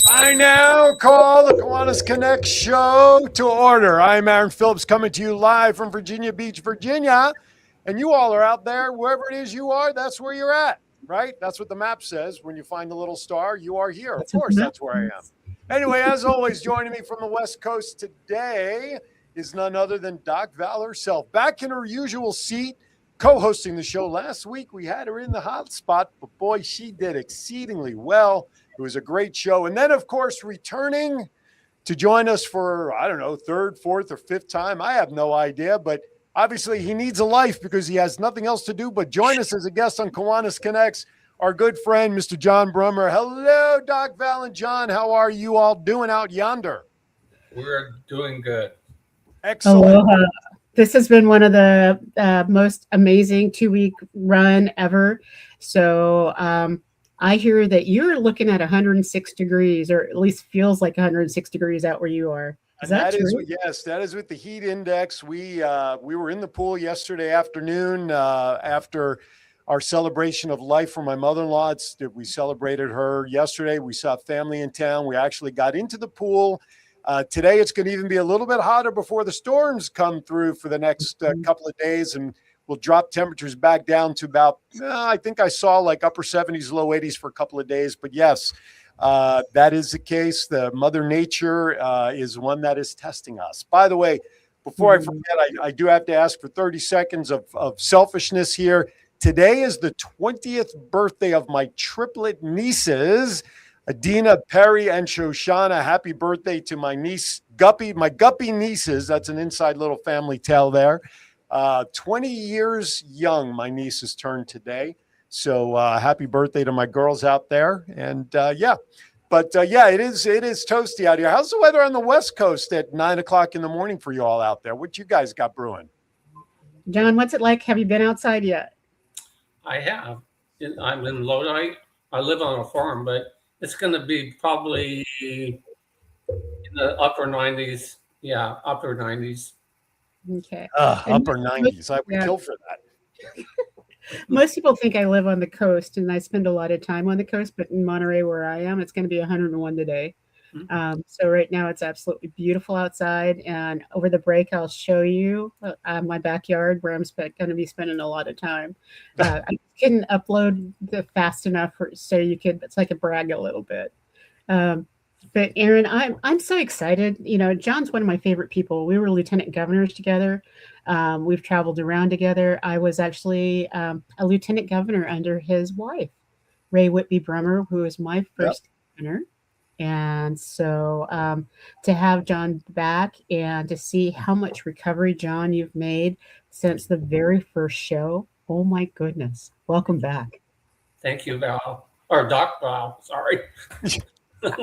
I now call the Kiwanis Connects show to order. I'm Aaron Phillips coming to you live from Virginia Beach, Virginia. And you all are out there, wherever it is you are, that's where you're at, right? That's what the map says. When you find the little star, you are here. Of course, that's where I am. Anyway, as always, joining me from the West Coast today is none other than Doc Val herself. Back in her usual seat, co-hosting the show. Last week, we had her in the hot spot, but boy, she did exceedingly well. It was a great show. And then, of course, returning to join us for, I don't know, third, fourth, or fifth time. I have no idea, but obviously he needs a life because he has nothing else to do but join us as a guest on Kiwanis Connects, our good friend, Mr. John Brummer. Hello, Doc Val and John. How are you all doing out yonder? We're doing good. Excellent. Aloha. This has been one of the most amazing 2-week run ever. So I hear that you're looking at 106 degrees, or at least feels like 106 degrees out where you are. Is that true? Yes, that is with the heat index. We were in the pool yesterday afternoon after our celebration of life for my mother-in-law. We celebrated her yesterday. We saw family in town. We actually got into the pool. Today, it's going to even be a little bit hotter before the storms come through for the next couple of days, and we'll drop temperatures back down to about, I think I saw like upper 70s, low 80s for a couple of days. But yes, that is the case. The Mother Nature is one that is testing us. By the way, before I forget, I do have to ask for 30 seconds of selfishness here. Today is the 20th birthday of my triplet nieces, Adina, Perry, and Shoshana. Happy birthday to my niece, Guppy, my Guppy nieces. That's an inside little family tale there. 20 years young, my nieces turned today. So happy birthday to my girls out there. And it is toasty out here. How's the weather on the West Coast at 9 o'clock in the morning for you all out there? What you guys got brewing? John, what's it like? Have you been outside yet? I have. I'm in Lodi. I live on a farm, but it's going to be probably in the upper 90s. Yeah, upper 90s. Okay. Upper 90s. I would kill for that. Most people think I live on the coast, and I spend a lot of time on the coast, but in Monterey, where I am, it's going to be 101 today. So right now it's absolutely beautiful outside, and over the break I'll show you my backyard where I'm going to be spending a lot of time. I couldn't upload fast enough so you could, so I could brag a little bit. But Aaron, I'm so excited. You know, John's one of my favorite people. We were lieutenant governors together. We've traveled around together. I was actually a lieutenant governor under his wife, Ray Whitby Brummer, who was my first governor. And so to have John back and to see how much recovery, John, you've made since the very first show. Oh, my goodness. Welcome back. Thank you, Val. Or Doc Val, sorry.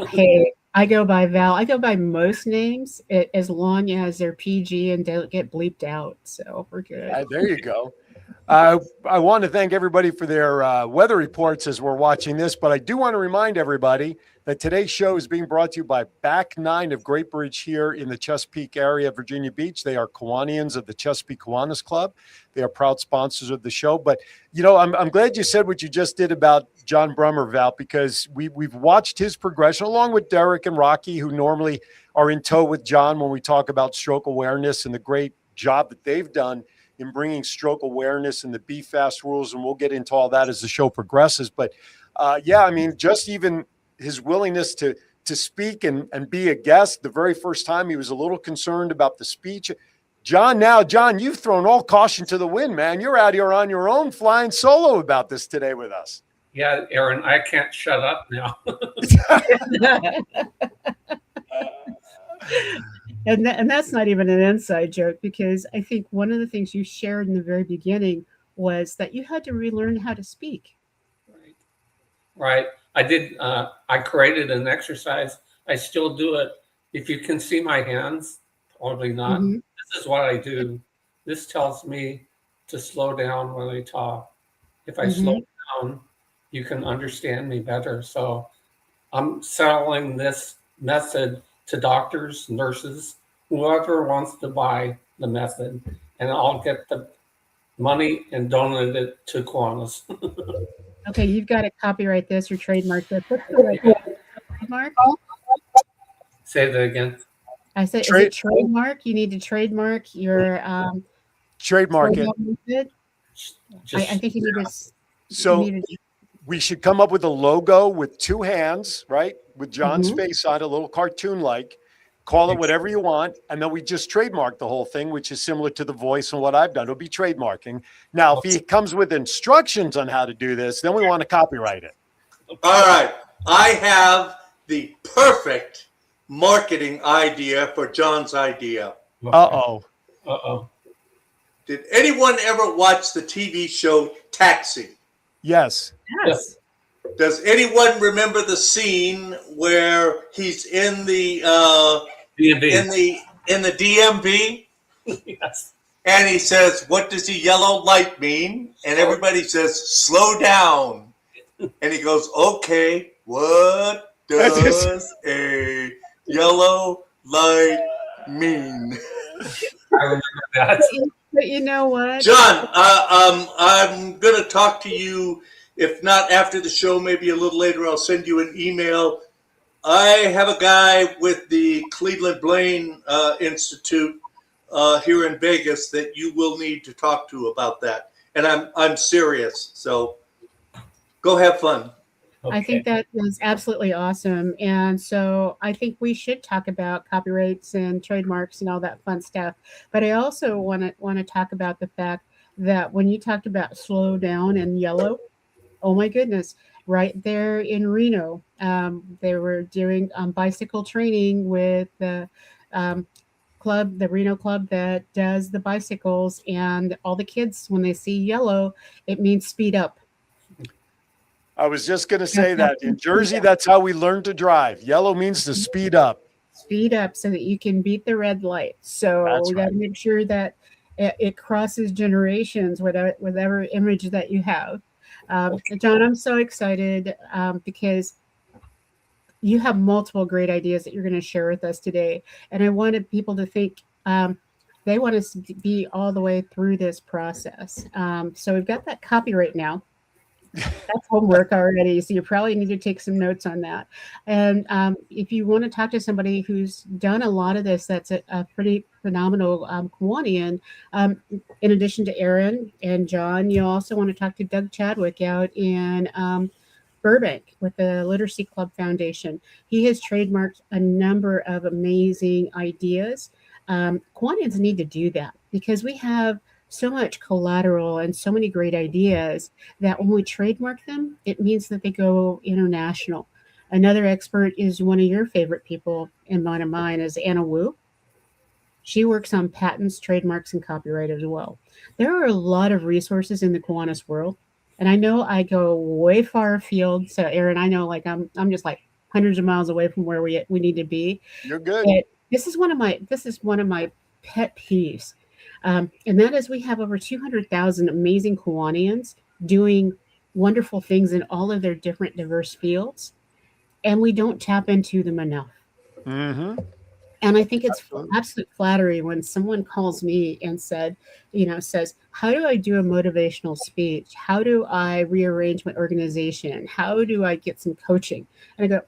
Hey, I go by Val. I go by most names as long as they're PG and don't get bleeped out. So we're good. There you go. I want to thank everybody for their weather reports as we're watching this, but I do want to remind everybody that today's show is being brought to you by Back Nine of Great Bridge here in the Chesapeake area of Virginia Beach. They are Kiwanians of the Chesapeake Kiwanis Club. They are proud sponsors of the show. But, you know, I'm glad you said what you just did about John Brummer, Val, because we've watched his progression along with Derek and Rocky, who normally are in tow with John when we talk about stroke awareness and the great job that they've done in bringing stroke awareness and the Be Fast rules. And we'll get into all that as the show progresses. But, I mean, just even his willingness to speak and be a guest. The very first time he was a little concerned about the speech. John, you've thrown all caution to the wind, man. You're out here on your own flying solo about this today with us. Yeah, Aaron, I can't shut up now. And that's not even an inside joke, because I think one of the things you shared in the very beginning was that you had to relearn how to speak. Right. I did. I created an exercise. I still do it. If you can see my hands, probably not. Mm-hmm. This is what I do. This tells me to slow down when I talk. If I slow down, you can understand me better. So I'm selling this method to doctors, nurses, whoever wants to buy the method, and I'll get the money and donate it to Kiwanis. Okay, you've got to copyright this or trademark this. What's the right trademark? Say that again. I said, is it trademark? You need to trademark your Trademark it. method. I think you need to. So we should come up with a logo with two hands, right? With John's face on it, a little cartoon-like. Call it whatever you want, and then we just trademark the whole thing, which is similar to The Voice and what I've done. It'll be trademarking. Now, if he comes with instructions on how to do this, then we want to copyright it. All right. I have the perfect marketing idea for John's idea. Uh-oh. Uh-oh. Did anyone ever watch the TV show Taxi? Yes. Yes. Does anyone remember the scene where he's in the DMV. in the DMV? Yes. And he says, "What does the yellow light mean?" And everybody says, "Slow down." And he goes, "Okay, what does a yellow light mean?" I remember that. But you know what, John, I'm going to talk to you. If not after the show, maybe a little later, I'll send you an email. I have a guy with the Cleveland Blaine Institute here in Vegas that you will need to talk to about that. And I'm serious. So go have fun. Okay. I think that is absolutely awesome. And so I think we should talk about copyrights and trademarks and all that fun stuff. But I also want to talk about the fact that when you talked about slow down and yellow, oh my goodness, right there in Reno, they were doing bicycle training with the club, the Reno club that does the bicycles, and all the kids, when they see yellow, it means speed up. I was just going to say that. In Jersey, that's how we learn to drive. Yellow means to speed up. Speed up so that you can beat the red light. So we got to make sure that it crosses generations, whatever image that you have. John, I'm so excited because you have multiple great ideas that you're going to share with us today. And I wanted people to think they want us to be all the way through this process. So we've got that copyright now. That's homework already. So you probably need to take some notes on that. And if you want to talk to somebody who's done a lot of this, that's a pretty phenomenal Kiwanian. In addition to Aaron and John, you also want to talk to Doug Chadwick out in Burbank with the Literacy Club Foundation. He has trademarked a number of amazing ideas. Kiwanians need to do that because we have so much collateral and so many great ideas that when we trademark them, it means that they go international. Another expert is one of your favorite people, and one of mine is Anna Wu. She works on patents, trademarks, and copyright as well. There are a lot of resources in the Kiwanis world, and I know I go way far afield. So, Aaron, I know like I'm just like hundreds of miles away from where we need to be. You're good. But this is one of my pet peeves. And that is we have over 200,000 amazing Kiwanians doing wonderful things in all of their different diverse fields, and we don't tap into them enough. Mm-hmm. And I think it's absolute flattery when someone calls me and says, how do I do a motivational speech? How do I rearrange my organization? How do I get some coaching? And I go,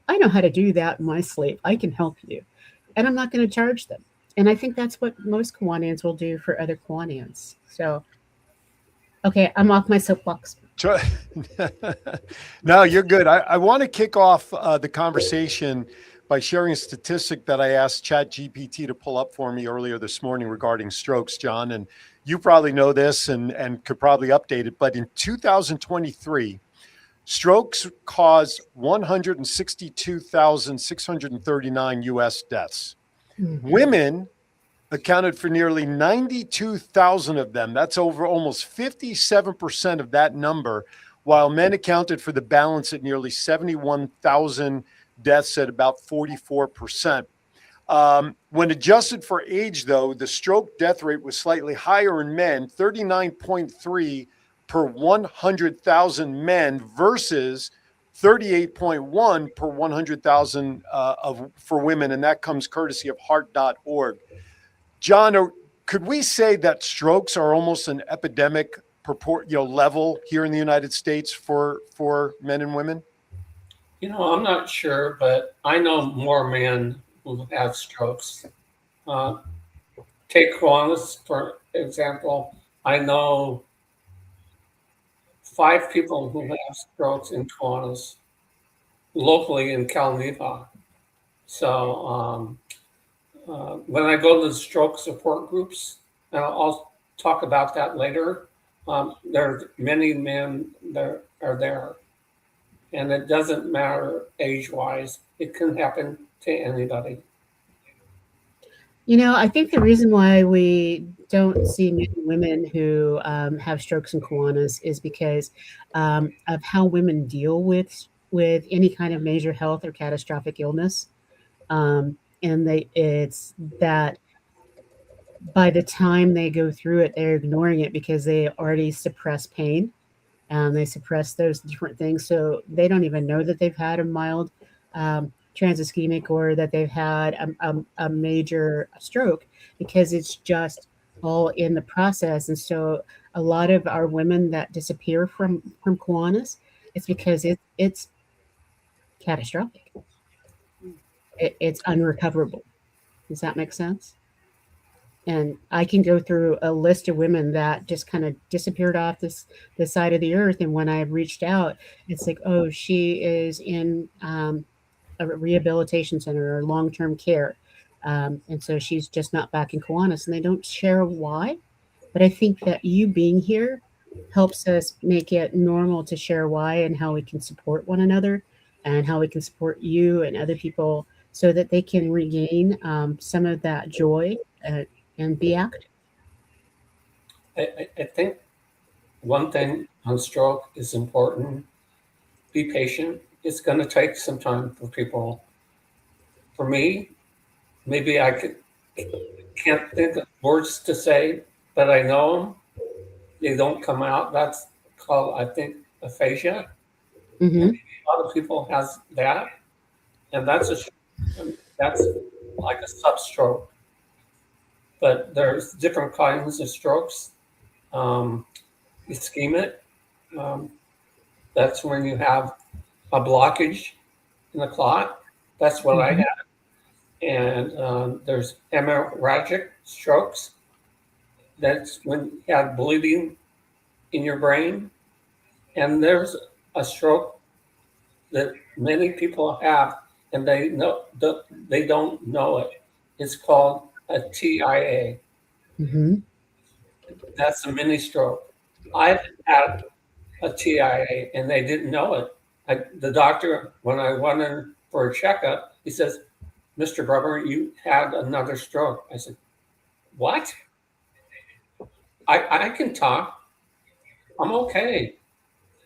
I know how to do that in my sleep. I can help you. And I'm not going to charge them. And I think that's what most Kiwanians will do for other Kiwanians. So, okay, I'm off my soapbox. No, you're good. I want to kick off the conversation by sharing a statistic that I asked ChatGPT to pull up for me earlier this morning regarding strokes, John. And you probably know this and could probably update it. But in 2023, strokes caused 162,639 U.S. deaths. Mm-hmm. Women accounted for nearly 92,000 of them. That's over almost 57% of that number, while men accounted for the balance at nearly 71,000 deaths at about 44%. When adjusted for age, though, the stroke death rate was slightly higher in men, 39.3 per 100,000 men versus 38.1 per 100,000 for women, and that comes courtesy of heart.org. John, could we say that strokes are almost an epidemic level here in the United States for men and women? I'm not sure, but I know more men who have strokes. Take Kiwanis, for example. I know 5 people who have strokes in Kiwanis, locally in Calneva. So when I go to the stroke support groups, and I'll talk about that later, there are many men that are there. And it doesn't matter age-wise. It can happen to anybody. I think the reason why we don't see many women who have strokes and Kiwanis is because of how women deal with any kind of major health or catastrophic illness. And it's that by the time they go through it, they're ignoring it because they already suppress pain. They suppress those different things. So they don't even know that they've had a mild transischemic or that they've had a major stroke because it's just all in the process. And so a lot of our women that disappear from Kiwanis, it's because it's catastrophic. It's unrecoverable. Does that make sense? And I can go through a list of women that just kind of disappeared off this side of the earth. And when I reached out, it's like, oh, she is in a rehabilitation center or long-term care. And so she's just not back in Kiwanis, and they don't share why. But I think that you being here helps us make it normal to share why and how we can support one another and how we can support you and other people so that they can regain some of that joy and be active. I think one thing on stroke is important. Be patient. It's going to take some time for people. For me, maybe I can't think of words to say, but I know them. They don't come out. That's called, I think, aphasia. Mm-hmm. A lot of people has that, and that's like a substroke. But there's different kinds of strokes. Ischemic, that's when you have a blockage in the clot. That's what I had. And there's hemorrhagic strokes. That's when you have bleeding in your brain. And there's a stroke that many people have, and they don't know it. It's called a TIA. Mm-hmm. That's a mini stroke. I've had a TIA, and they didn't know it. The doctor, when I went in for a checkup, he says, "Mr. Brummer, you had another stroke." I said, "What? I can talk. I'm okay.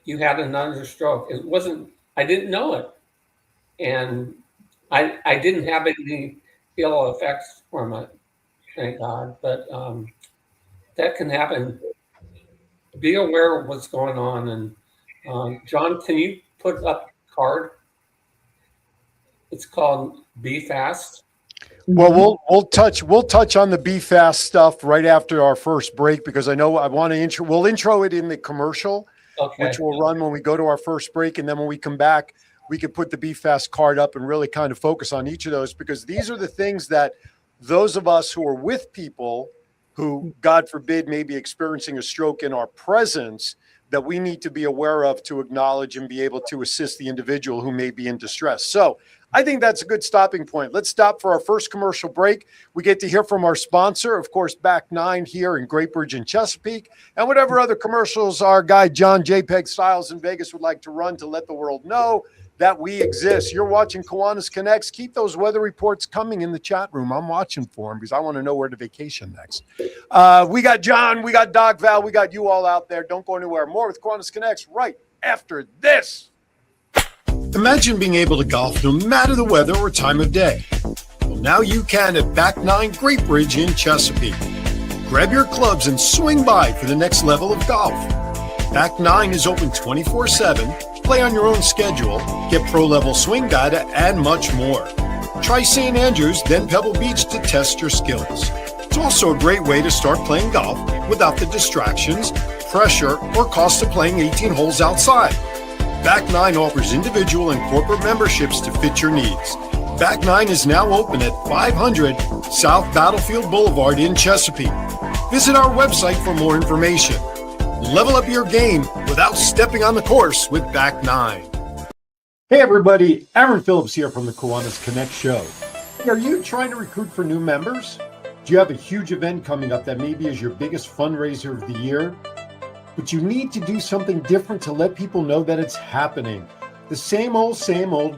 You had another stroke." It wasn't, I didn't know it. And I didn't have any ill effects from it, thank God. But that can happen. Be aware of what's going on. And John, can you put up a card? It's called Be Fast. Well, we'll touch on the Be Fast stuff right after our first break, because I know I want to we'll intro it in the commercial, which will run when we go to our first break. And then when we come back, we could put the Be Fast card up and really kind of focus on each of those, because these are the things that those of us who are with people who, God forbid, may be experiencing a stroke in our presence, that we need to be aware of to acknowledge and be able to assist the individual who may be in distress. So I think that's a good stopping point. Let's stop for our first commercial break. We get to hear from our sponsor, of course, Back 9 here in Great Bridge and Chesapeake, and whatever other commercials our guy John JPEG Styles in Vegas would like to run to let the world know that we exist. You're watching Kiwanis Connects. Keep those weather reports coming in the chat room. I'm watching for them because I want to know where to vacation next. We got John, we got Doc Val, we got you all out there. Don't go anywhere. More with Kiwanis Connects right after this. Imagine being able to golf no matter the weather or time of day. Well, now you can at Back 9 Great Bridge in Chesapeake. Grab your clubs and swing by for the next level of golf. Back 9 is open 24/7. Play on your own schedule, get pro-level swing data, and much more. Try St. Andrews, then Pebble Beach to test your skills. It's also a great way to start playing golf without the distractions, pressure, or cost of playing 18 holes outside. Back9 offers individual and corporate memberships to fit your needs. Back9 is now open at 500 South Battlefield Boulevard in Chesapeake. Visit our website for more information. Level up your game without stepping on the course with Back9. Hey everybody, Aaron Phillips here from the Kiwanis Connects show. Are you trying to recruit for new members? Do you have a huge event coming up that maybe is your biggest fundraiser of the year? But you need to do something different to let people know that it's happening. The same old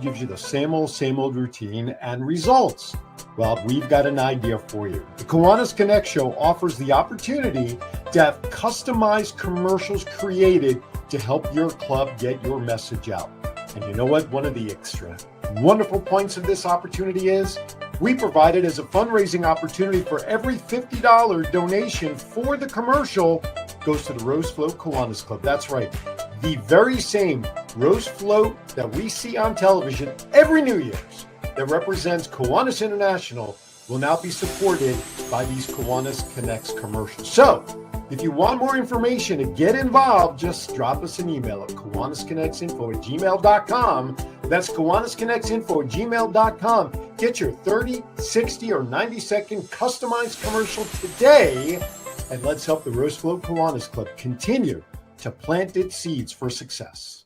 gives you the same old routine and results. Well, we've got an idea for you. The Kiwanis Connects show offers the opportunity to have customized commercials created to help your club get your message out. And you know what? One of the extra wonderful points of this opportunity is we provide it as a fundraising opportunity for every $50 donation for the commercial goes to the Rose Float Kiwanis Club. That's right. The very same Rose Float that we see on television every New Year's that represents Kiwanis International will now be supported by these Kiwanis Connects commercials. So, if you want more information and get involved, just drop us an email at kiwanisconnectsinfo@gmail.com. That's kiwanisconnectsinfo@gmail.com. Get your 30, 60, or 90-second customized commercial today, and let's help the Rose Float Kiwanis Club continue to plant its seeds for success.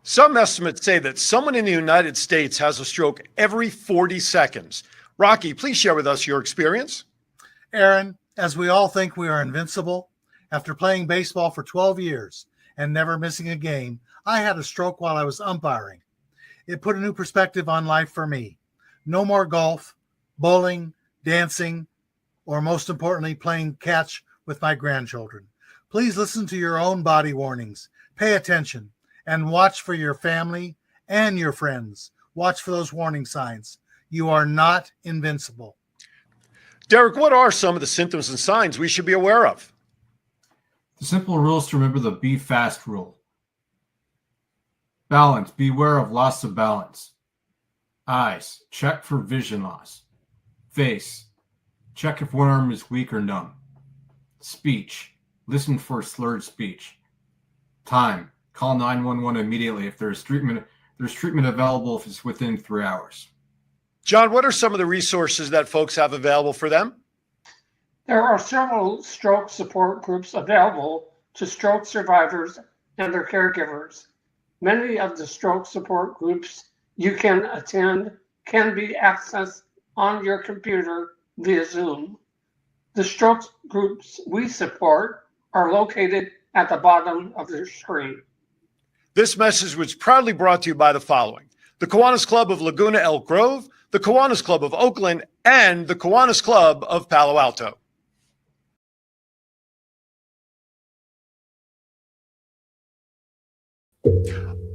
Some estimates say that someone in the United States has a stroke every 40 seconds. Rocky, please share with us your experience. Aaron, as we all think we are invincible, after playing baseball for 12 years and never missing a game, I had a stroke while I was umpiring. It put a new perspective on life for me. No more golf, bowling, dancing, or most importantly, playing catch with my grandchildren. Please listen to your own body warnings. Pay attention and watch for your family and your friends. Watch for those warning signs. You are not invincible. Derek, what are some of the symptoms and signs we should be aware of? The simple rule is to remember the be fast rule. Balance, beware of loss of balance. Eyes, check for vision loss. Face, check if one arm is weak or numb. Speech, listen for slurred speech. Time, call 911 immediately if there's treatment available if it's within 3 hours. John, what are some of the resources that folks have available for them? There are several stroke support groups available to stroke survivors and their caregivers. Many of the stroke support groups you can attend can be accessed on your computer via Zoom. The stroke groups we support are located at the bottom of your screen. This message was proudly brought to you by the following: the Kiwanis Club of Laguna Elk Grove, the Kiwanis Club of Oakland, and the Kiwanis Club of Palo Alto.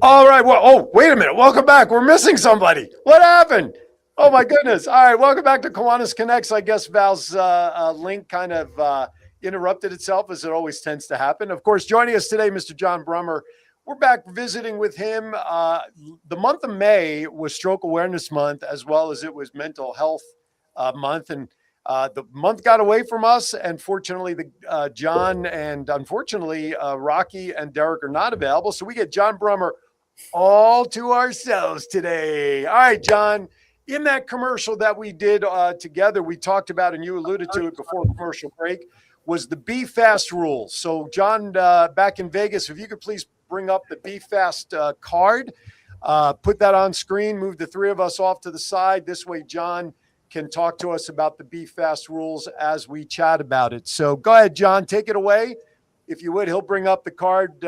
All right. Well, oh, wait a minute. Welcome back. We're missing somebody. What happened? Oh, my goodness. All right. Welcome back to Kiwanis Connects. I guess Val's link kind of interrupted itself, as it always tends to happen. Of course, joining us today, Mr. John Brummer. We're back visiting with him. The month of May was Stroke Awareness Month, as well as it was Mental Health Month. And the month got away from us. And fortunately, John and unfortunately, Rocky and Derek are not available. So we get John Brummer all to ourselves today. All right, John. In that commercial that we did together, we talked about, and you alluded to it before commercial break, was the Be Fast rules. So, John, back in Vegas, if you could please bring up the Be Fast card, put that on screen, move the three of us off to the side. This way, John can talk to us about the Be Fast rules as we chat about it. So go ahead, John, take it away. If you would, he'll bring up the card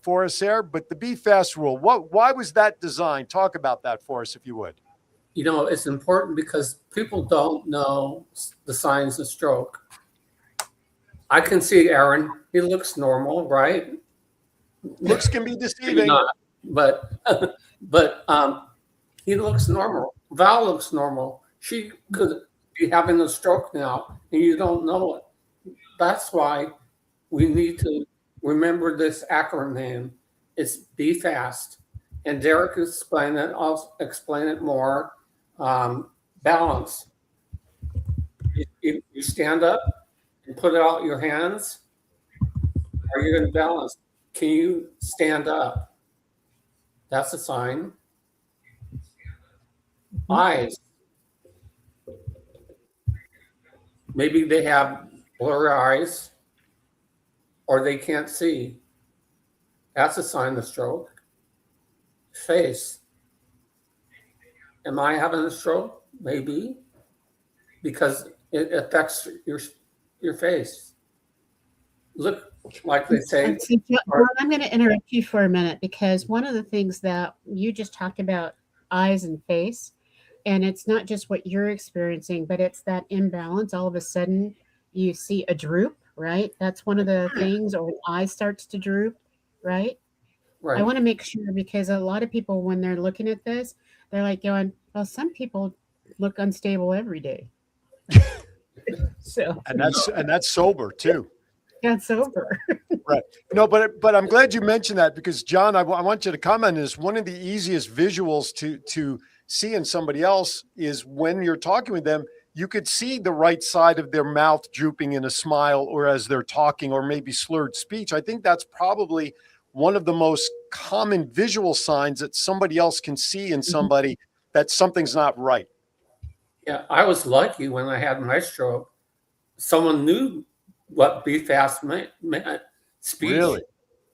for us there. But the Be Fast rule, why was that designed? Talk about that for us, if you would. You know, it's important because people don't know the signs of stroke. I can see Aaron. He looks normal, right? Looks can be deceiving. Not, but he looks normal. Val looks normal. She could be having a stroke now, and you don't know it. That's why we need to remember this acronym. It's Be Fast. And Derek explained it. I'll explain it more. Balance. You stand up and put out your hands. Are you going to balance? Can you stand up? That's a sign. Eyes. Maybe they have blurry eyes or they can't see. That's a sign of stroke. Face. Am I having a stroke? Maybe. Because it affects your face. Look, like they say. John, I'm going to interrupt you for a minute because one of the things that you just talked about, eyes and face, and it's not just what you're experiencing, but it's that imbalance. All of a sudden, you see a droop, right? That's one of the things, or an eye starts to droop, right? Right. I want to make sure because a lot of people, when they're looking at this, they're like going, well, some people look unstable every day. So, and that's sober too. that's over. Right. No, but I'm glad you mentioned that because John, I want you to comment on this. One of the easiest visuals to see in somebody else is when you're talking with them, you could see the right side of their mouth drooping in a smile or as they're talking or maybe slurred speech. I think that's probably one of the most common visual signs that somebody else can see in somebody that something's not right. Yeah, I was lucky when I had my stroke. Someone knew what be fast meant. Speech. Really?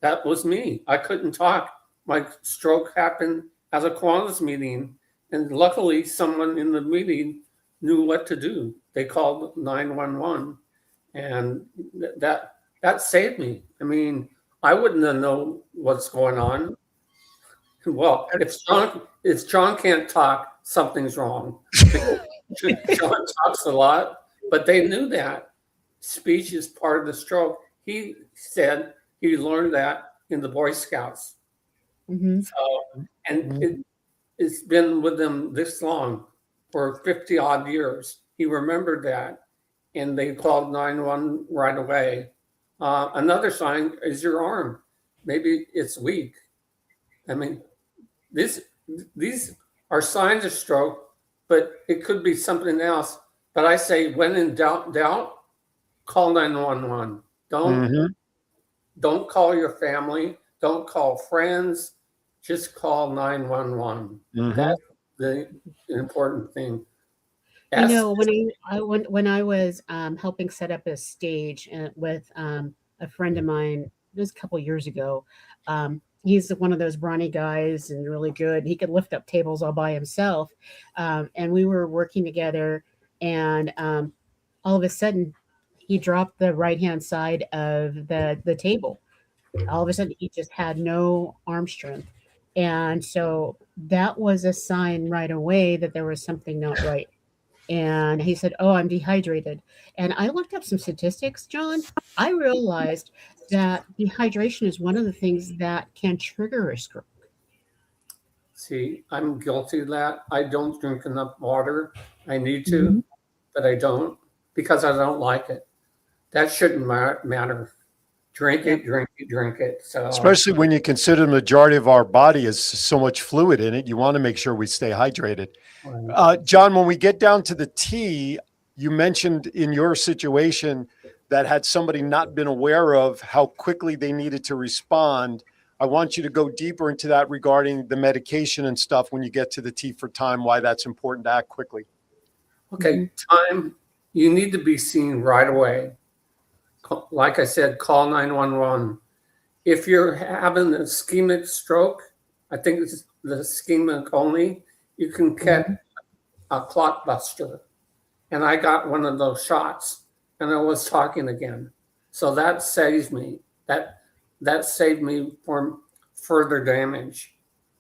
That was me. I couldn't talk. My stroke happened at a Kiwanis meeting, and luckily someone in the meeting knew what to do. They called 911, and that saved me. I mean, I wouldn't have known what's going on. Well, if John can't talk, something's wrong. John talks a lot, but they knew that speech is part of the stroke. He said he learned that in the Boy Scouts. So, and it's been with him this long, for 50 odd years. He remembered that, and they called 911 right away. Another sign is your arm. Maybe it's weak. I mean, these are signs of stroke, but it could be something else. But I say, when in doubt, call 911. Don't call your family. Don't call friends. Just call 911. That's the important thing. You know, when I was helping set up a stage with a friend of mine, it was a couple years ago. He's one of those brawny guys and really good. He could lift up tables all by himself. And we were working together, and all of a sudden, he dropped the right-hand side of the table. All of a sudden, he just had no arm strength. And so that was a sign right away that there was something not right. And he said, oh, I'm dehydrated. And I looked up some statistics, John. I realized that dehydration is one of the things that can trigger a stroke. See, I'm guilty of that. I don't drink enough water. I need to, but I don't because I don't like it. That shouldn't matter. Drink it. So, especially when you consider the majority of our body is so much fluid in it, you want to make sure we stay hydrated. John, when we get down to the T, you mentioned in your situation that had somebody not been aware of how quickly they needed to respond. I want you to go deeper into that regarding the medication and stuff when you get to the T for time, why that's important to act quickly. Okay, time, you need to be seen right away. Like I said, call 911. If you're having an ischemic stroke, I think it's the ischemic only, you can get a clot buster. And I got one of those shots and I was talking again. So that saves me. That saved me from further damage.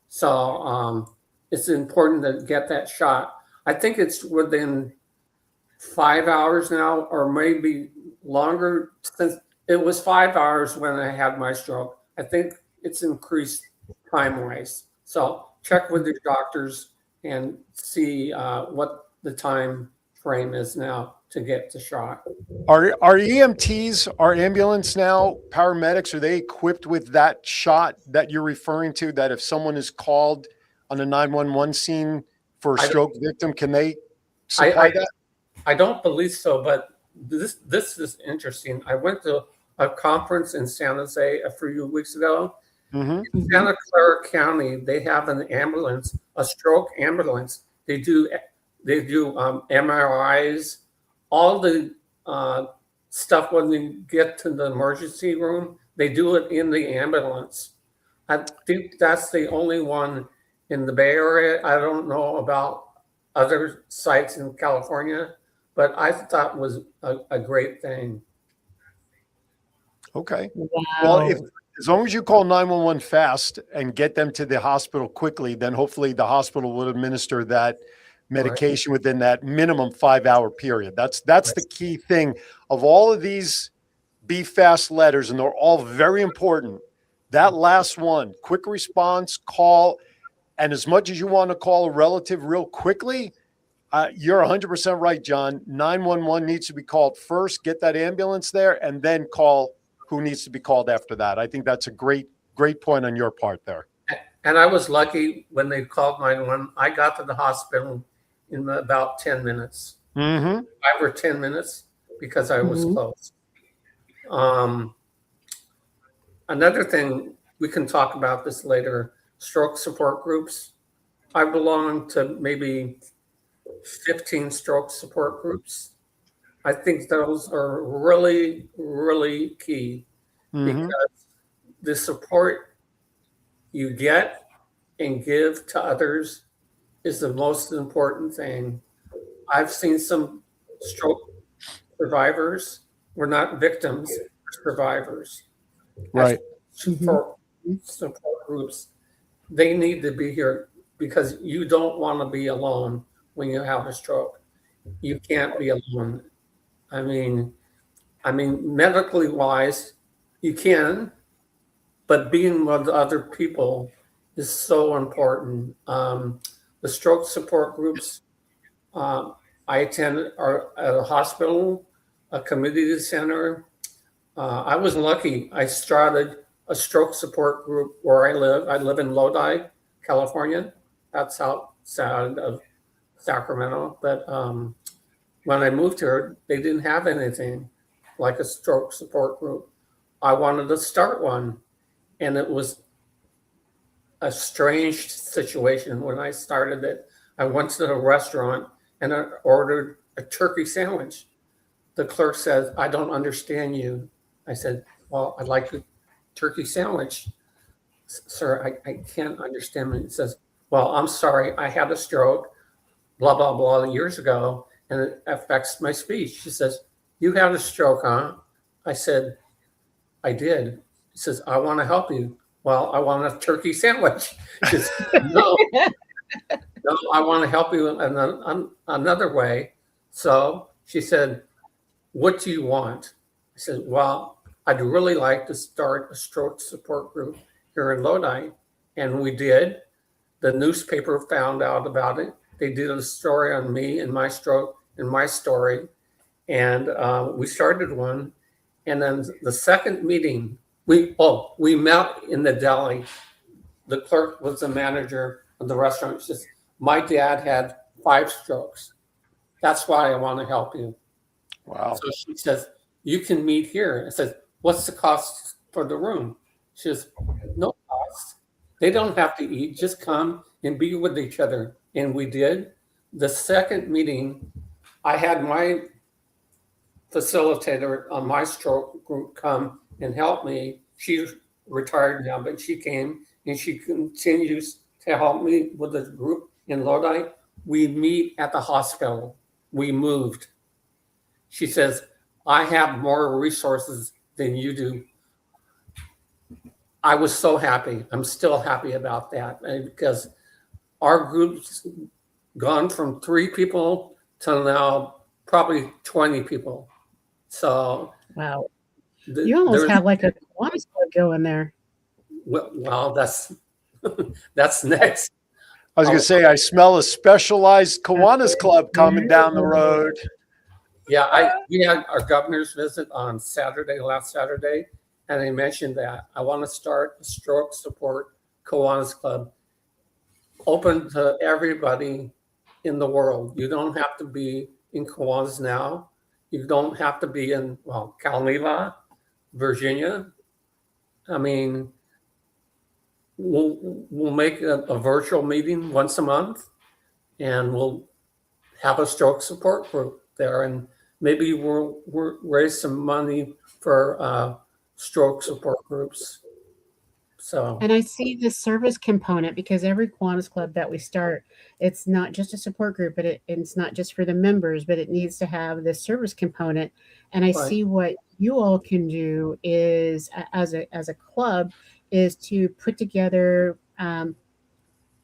So it's important to get that shot. I think it's within 5 hours now, or maybe longer. Since it was 5 hours when I had my stroke, I think it's increased time-wise. So check with your doctors and see what the time frame is now to get the shot. Are EMTs, our ambulance now, paramedics, are they equipped with that shot that you're referring to, that if someone is called on a 911 scene for a stroke victim, can they supply that? I don't believe so, but this is interesting. I went to a conference in San Jose a few weeks ago, In Santa Clara County, they have an ambulance, a stroke ambulance. They do MRIs, all the stuff when they get to the emergency room. They do it in the ambulance. I think that's the only one in the Bay Area. I don't know about other sites in California, but I thought was a great thing. Okay. Wow. Well, as long as you call 911 fast and get them to the hospital quickly, then hopefully the hospital will administer that medication within that minimum 5-hour period. That's the key thing of all of these Be Fast letters, and they're all very important. That last one, quick response, call, and as much as you want to call a relative real quickly, you're 100% right, John. 911 needs to be called first, get that ambulance there, and then call who needs to be called after that. I think that's a great point on your part there. And I was lucky when they called 911. I got to the hospital in about 10 minutes, 5 or 10 minutes, because I was close. Another thing, we can talk about this later, stroke support groups. I belong to maybe 15 stroke support groups. I think those are really, really key because the support you get and give to others is the most important thing. I've seen some stroke survivors. We're not victims, we're survivors. Right. Support groups, they need to be here because you don't want to be alone when you have a stroke. You can't be alone. I mean, medically wise, you can, but being with other people is so important. The stroke support groups I attend are at a hospital, a community center. I was lucky. I started a stroke support group where I live. I live in Lodi, California. That's outside of Sacramento. But when I moved here, they didn't have anything like a stroke support group. I wanted to start one, and it was a strange situation when I started it. I went to a restaurant and I ordered a turkey sandwich. The clerk says, "I don't understand you." I said, "Well, I'd like a turkey sandwich." "Sir, I can't understand it." He says, "Well, I'm sorry, I had a stroke, blah, blah, blah, years ago, and it affects my speech." She says, "You had a stroke, huh?" I said, "I did." He says, "I want to help you." "Well, I want a turkey sandwich." She says, no, I want to help you in another way. So she said, "What do you want?" I said, "Well, I'd really like to start a stroke support group here in Lodi." And we did. The newspaper found out about it. They did a story on me and my stroke and my story. And we started one. And then the second meeting, we met in the deli. The clerk was the manager of the restaurant. She says, "My dad had 5 strokes. That's why I want to help you." Wow. So she says, "You can meet here." I said, "What's the cost for the room?" She says, "No cost. They don't have to eat. Just come and be with each other." And we did. The second meeting, I had my facilitator on my stroke group come and help me. She's retired now, but she came and she continues to help me with the group in Lodi. We meet at the hospital. We moved. She says, "I have more resources than you do." I was so happy. I'm still happy about that because our group's gone from 3 people to now probably 20 people. So Wow. You almost have like a Kiwanis Club going there. Well, that's that's next. I was going to say, I smell a specialized Kiwanis Club coming down the road. Yeah, we had our governor's visit on last Saturday, and I mentioned that I want to start a stroke support Kiwanis Club, open to everybody in the world. You don't have to be in Kiwanis now. You don't have to be in Calneva, Virginia. I mean, we'll make a virtual meeting once a month, and we'll have a stroke support group there, and maybe we'll raise some money for stroke support groups. So, And I see the service component because every Kiwanis Club that we start, it's not just a support group, but it's not just for the members, but it needs to have the service component. And I right. see what you all can do is as a club is to put together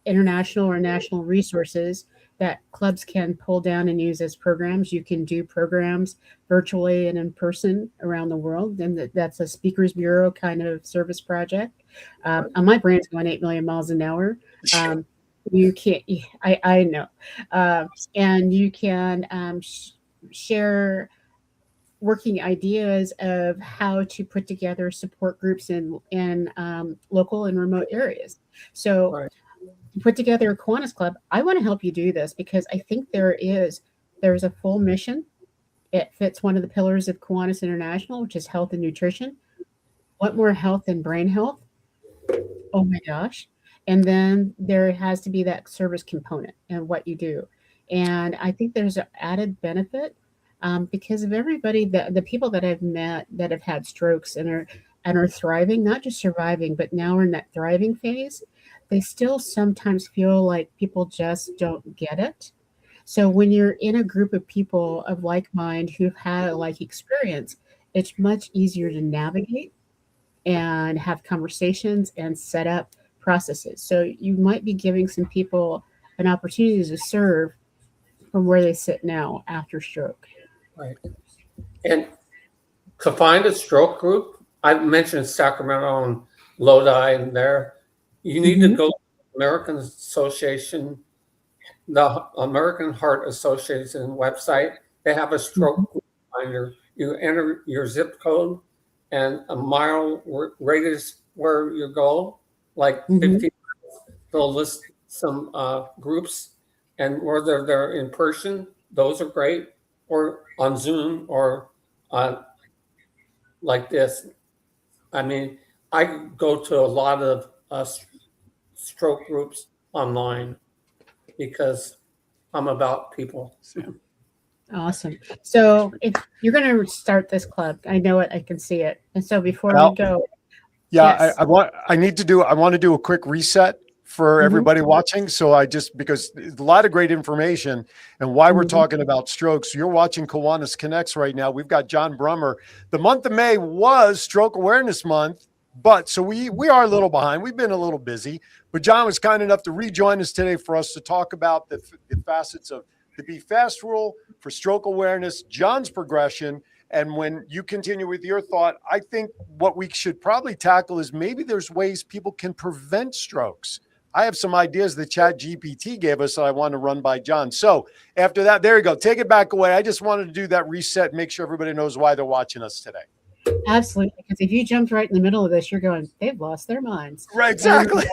international or national resources that clubs can pull down and use as programs. You can do programs virtually and in person around the world, and that's a Speakers Bureau kind of service project. My brain's going 8 million miles an hour. You can't. I know, and you can share working ideas of how to put together support groups in local and remote areas. So. Right. Put together a Kiwanis Club. I want to help you do this because I think there's a full mission. It fits one of the pillars of Kiwanis International, which is health and nutrition. What more health than brain health? Oh my gosh. And then there has to be that service component and what you do. And I think there's an added benefit because of everybody, the people that I've met that have had strokes and are thriving, not just surviving, but now we're in that thriving phase. They still sometimes feel like people just don't get it. So when you're in a group of people of like mind who've had a like experience, it's much easier to navigate and have conversations and set up processes. So you might be giving some people an opportunity to serve from where they sit now after stroke. Right. And to find a stroke group, I mentioned Sacramento and Lodi and there. You need to go to the American Association, the American Heart Association website. They have a stroke group finder. You enter your zip code and a mile radius where you go, like 50 miles. They'll list some groups, and whether they're in person, those are great, or on Zoom or like this. I mean, I go to a lot of stroke groups online because I'm about people. Awesome. So if you're going to start this club, I know it, I can see it. And so before we go, yeah, yes. I want to do a quick reset for everybody watching. So because a lot of great information and why we're talking about strokes. You're watching Kiwanis Connects right now. We've got John Brummer. The month of May was Stroke Awareness Month. But so we are a little behind. We've been a little busy, but John was kind enough to rejoin us today for us to talk about the facets of the Be Fast rule for stroke awareness, John's progression. And when you continue with your thought, I think what we should probably tackle is maybe there's ways people can prevent strokes. I have some ideas that ChatGPT gave us that I want to run by John. So after that, there you go. Take it back away. I just wanted to do that reset, make sure everybody knows why they're watching us today. Absolutely, because if you jumped right in the middle of this, you're going, they've lost their minds. Right, exactly.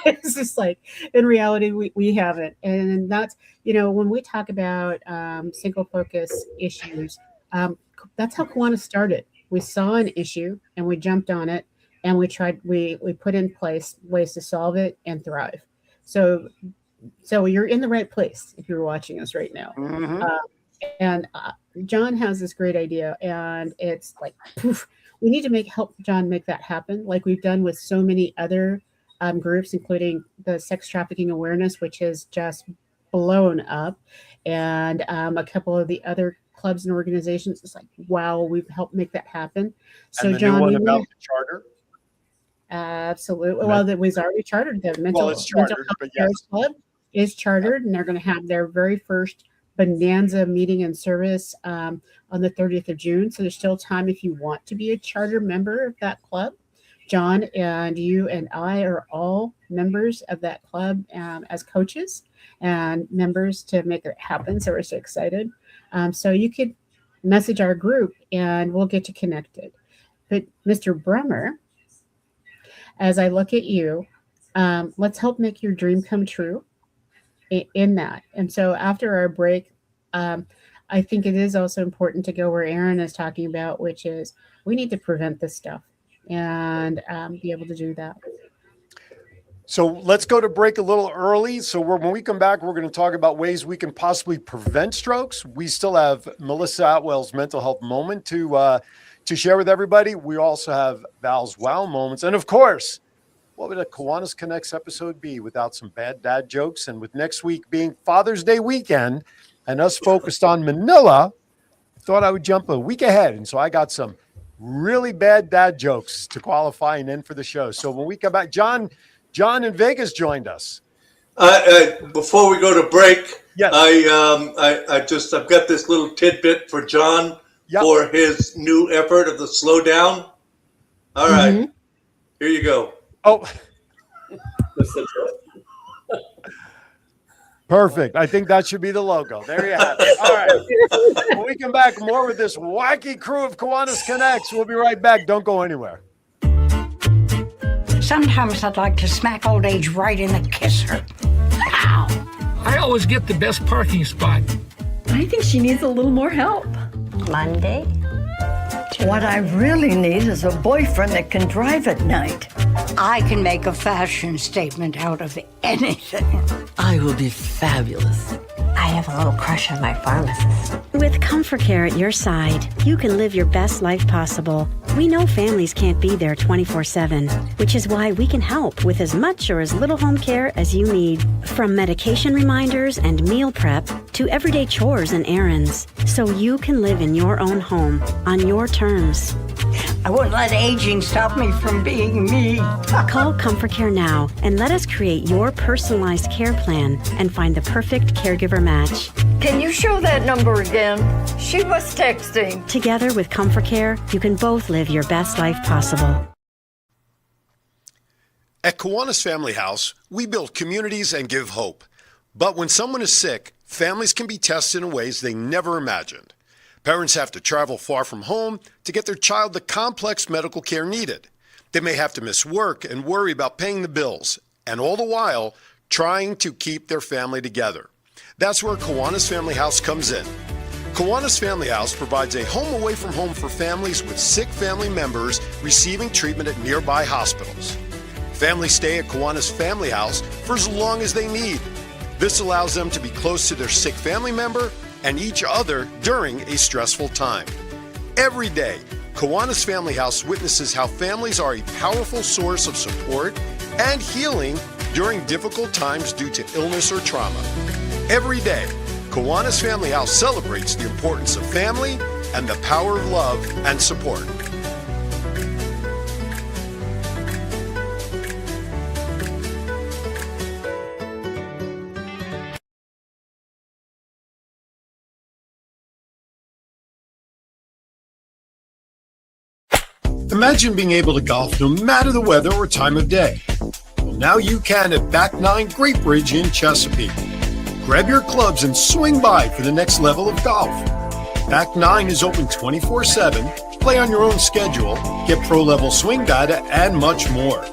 It's just like, in reality, we haven't. And that's, when we talk about single focus issues, that's how Kiwanis started. We saw an issue and we jumped on it and we put in place ways to solve it and thrive. So you're in the right place if you're watching us right now. And John has this great idea, and it's like, poof, we need to help John make that happen, like we've done with so many other groups, including the sex trafficking awareness, which has just blown up, and a couple of the other clubs and organizations. It's like, wow, we've helped make that happen. So, and the John, new one about the charter. Absolutely. Well, that was already chartered. The mental it's chartered, health but yes. club is chartered, and they're going to have their very first bonanza meeting and service on the 30th of June. So there's still time if you want to be a charter member of that club. John and you and I are all members of that club as coaches and members to make it happen. So we're so excited. So you could message our group and we'll get you connected. But Mr. Brummer, as I look at you, let's help make your dream come true in that. And so after our break, I think it is also important to go where Aaron is talking about, which is we need to prevent this stuff and be able to do that. So let's go to break a little early. So when we come back, we're going to talk about ways we can possibly prevent strokes. We still have Melissa Atwell's mental health moment to share with everybody. We also have Val's wow moments. And of course, what would a Kiwanis Connects episode be without some bad dad jokes? And with next week being Father's Day weekend and us focused on Manila, I thought I would jump a week ahead. And so I got some really bad dad jokes to qualify and end for the show. So when we come back, John in Vegas joined us. Before we go to break, Yes. I've got this little tidbit for John for his new effort of the slow down. All right, here you go. Oh, perfect. I think that should be the logo. There you have it. All right. When we come back, more with this wacky crew of Kiwanis Connects. We'll be right back. Don't go anywhere. Sometimes I'd like to smack old age right in the kisser. Ow! I always get the best parking spot. I think she needs a little more help. Monday? What I really need is a boyfriend that can drive at night. I can make a fashion statement out of anything. I will be fabulous. I have a little crush on my pharmacist. With Comfort Care at your side, you can live your best life possible. We know families can't be there 24/7, which is why we can help with as much or as little home care as you need. From medication reminders and meal prep to everyday chores and errands, so you can live in your own home on your terms. I wouldn't let aging stop me from being me. Call Comfort Care now and let us create your personalized care plan and find the perfect caregiver match. Can you show that number again? She was texting. Together with Comfort Care, you can both live your best life possible. At Kiwanis Family House, we build communities and give hope. But when someone is sick, families can be tested in ways they never imagined. Parents have to travel far from home to get their child the complex medical care needed. They may have to miss work and worry about paying the bills, and all the while, trying to keep their family together. That's where Kiwanis Family House comes in. Kiwanis Family House provides a home away from home for families with sick family members receiving treatment at nearby hospitals. Families stay at Kiwanis Family House for as long as they need. This allows them to be close to their sick family member and each other during a stressful time. Every day, Kiwanis Family House witnesses how families are a powerful source of support and healing during difficult times due to illness or trauma. Every day, Kiwanis Family House celebrates the importance of family and the power of love and support. Imagine being able to golf no matter the weather or time of day. Well, now you can at Back 9 Great Bridge in Chesapeake. Grab your clubs and swing by for the next level of golf. Back 9 is open 24/7, play on your own schedule, get pro-level swing data, and much more.